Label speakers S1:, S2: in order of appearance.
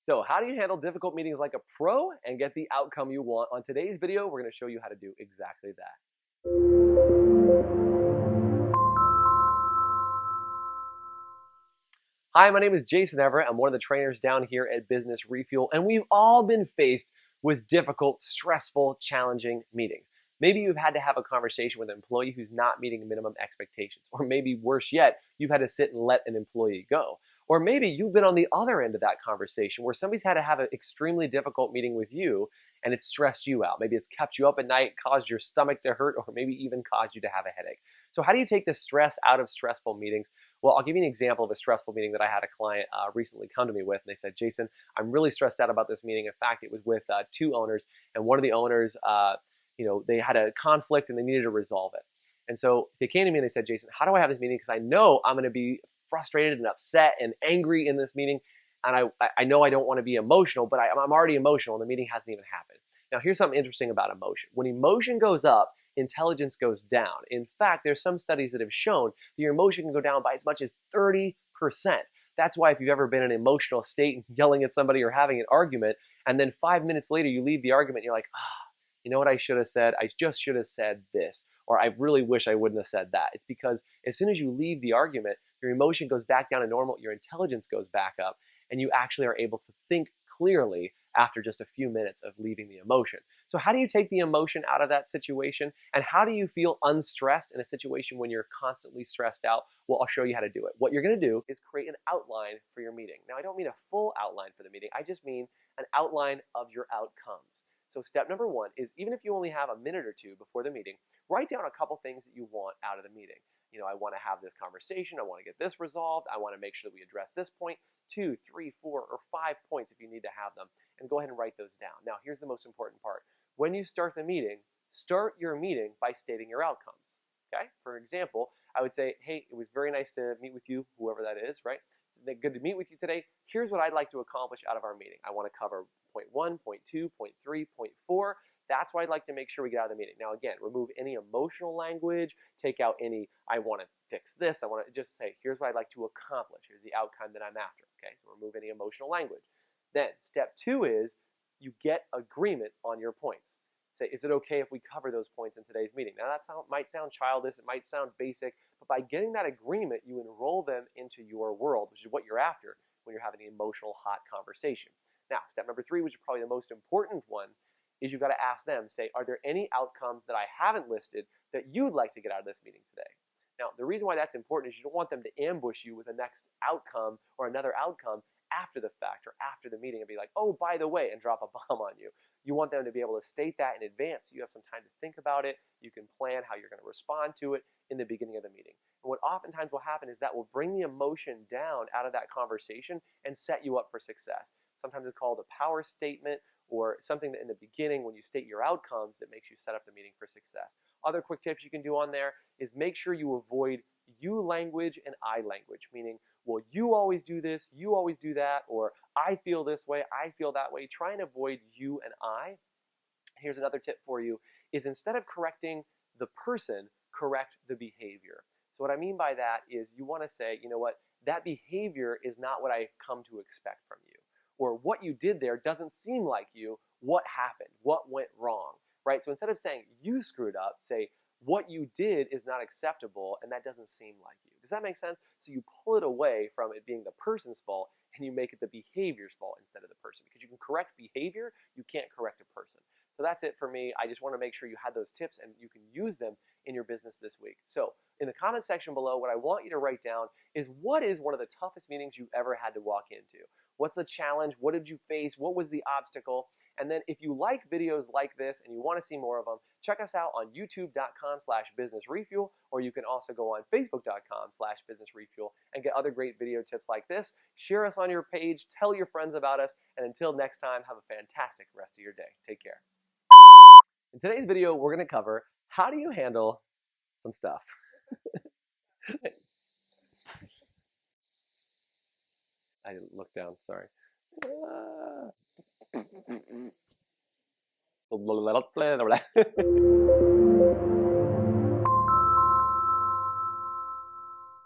S1: So how do you handle difficult meetings like a pro and get the outcome you want? On today's video, we're going to show you how to do exactly that. Hi, my name is Jason Everett. I'm one of the trainers down here at Business Refuel, and we've all been faced with difficult, stressful, challenging meetings. Maybe you've had to have a conversation with an employee who's not meeting minimum expectations, or maybe worse yet, you've had to sit and let an employee go. Or maybe you've been on the other end of that conversation where somebody's had to have an extremely difficult meeting with you and it's stressed you out. Maybe it's kept you up at night, caused your stomach to hurt, or maybe even caused you to have a headache. So how do you take the stress out of stressful meetings? Well, I'll give you an example of a stressful meeting that I had a client recently come to me with, and they said, Jason, I'm really stressed out about this meeting. In fact, it was with two owners, and one of the owners, they had a conflict and they needed to resolve it. And so they came to me and they said, Jason, how do I have this meeting? Because I know I'm going to be frustrated and upset and angry in this meeting. And I know I don't want to be emotional, but I'm already emotional and the meeting hasn't even happened. Now, here's something interesting about emotion. When emotion goes up, intelligence goes down. In fact, there's some studies that have shown that your emotion can go down by as much as 30%. That's why if you've ever been in an emotional state and yelling at somebody or having an argument, and then 5 minutes later you leave the argument and you're like, you know what I should have said? I just should have said this, or I really wish I wouldn't have said that. It's because as soon as you leave the argument, your emotion goes back down to normal, your intelligence goes back up, and you actually are able to think clearly after just a few minutes of leaving the emotion. So how do you take the emotion out of that situation? And how do you feel unstressed in a situation when you're constantly stressed out? Well, I'll show you how to do it. What you're going to do is create an outline for your meeting. Now, I don't mean a full outline for the meeting. I just mean an outline of your outcomes. So step number one is, even if you only have a minute or two before the meeting, write down a couple things that you want out of the meeting. I want to have this conversation. I want to get this resolved. I want to make sure that we address this point, 2, 3, 4, or 5 points if you need to have them, and go ahead and write those down. Now, here's the most important part. When you start the meeting, start your meeting by stating your outcomes. Okay? For example, I would say, hey, it was very nice to meet with you, whoever that is, right? It's good to meet with you today. Here's what I'd like to accomplish out of our meeting. I want to cover point 1, point 2, point 3, point 4. That's why I'd like to make sure we get out of the meeting. Now, again, remove any emotional language, take out any, I want to fix this. I want to just say, here's what I'd like to accomplish. Here's the outcome that I'm after. Okay, so remove any emotional language. Then step 2 is you get agreement on your points. Say, is it okay if we cover those points in today's meeting? Now, that might sound childish, it might sound basic, but by getting that agreement, you enroll them into your world, which is what you're after when you're having an emotional, hot conversation. Now, step number 3, which is probably the most important one, is you've got to ask them, say, are there any outcomes that I haven't listed that you'd like to get out of this meeting today? Now, the reason why that's important is you don't want them to ambush you with the next outcome or another outcome after the fact or after the meeting and be like, oh, by the way, and drop a bomb on you. You want them to be able to state that in advance so you have some time to think about it. You can plan how you're going to respond to it in the beginning of the meeting. And what oftentimes will happen is that will bring the emotion down out of that conversation and set you up for success. Sometimes it's called a power statement, or something that in the beginning when you state your outcomes that makes you set up the meeting for success. Other quick tips you can do on there is make sure you avoid you language and I language, meaning, well, you always do this, you always do that, or I feel this way, I feel that way. Try and avoid you and I. Here's another tip for you, is instead of correcting the person, correct the behavior. So what I mean by that is you want to say, you know what, that behavior is not what I come to expect from you. Or what you did there doesn't seem like you. What happened? What went wrong? Right? So instead of saying you screwed up, say what you did is not acceptable and that doesn't seem like you. Does that make sense? So you pull it away from it being the person's fault and you make it the behavior's fault instead of the person. Because you can correct behavior, you can't correct a person. So that's it for me. I just want to make sure you had those tips and you can use them in your business this week. So in the comment section below, what I want you to write down is, what is one of the toughest meetings you've ever had to walk into? What's the challenge? What did you face? What was the obstacle? And then if you like videos like this and you want to see more of them, check us out on youtube.com/businessrefuel, or you can also go on facebook.com/businessrefuel and get other great video tips like this. Share us on your page, tell your friends about us, and until next time, have a fantastic rest of your day. Take care. In today's video, we're going to cover, how do you handle some stuff? I didn't look down, sorry.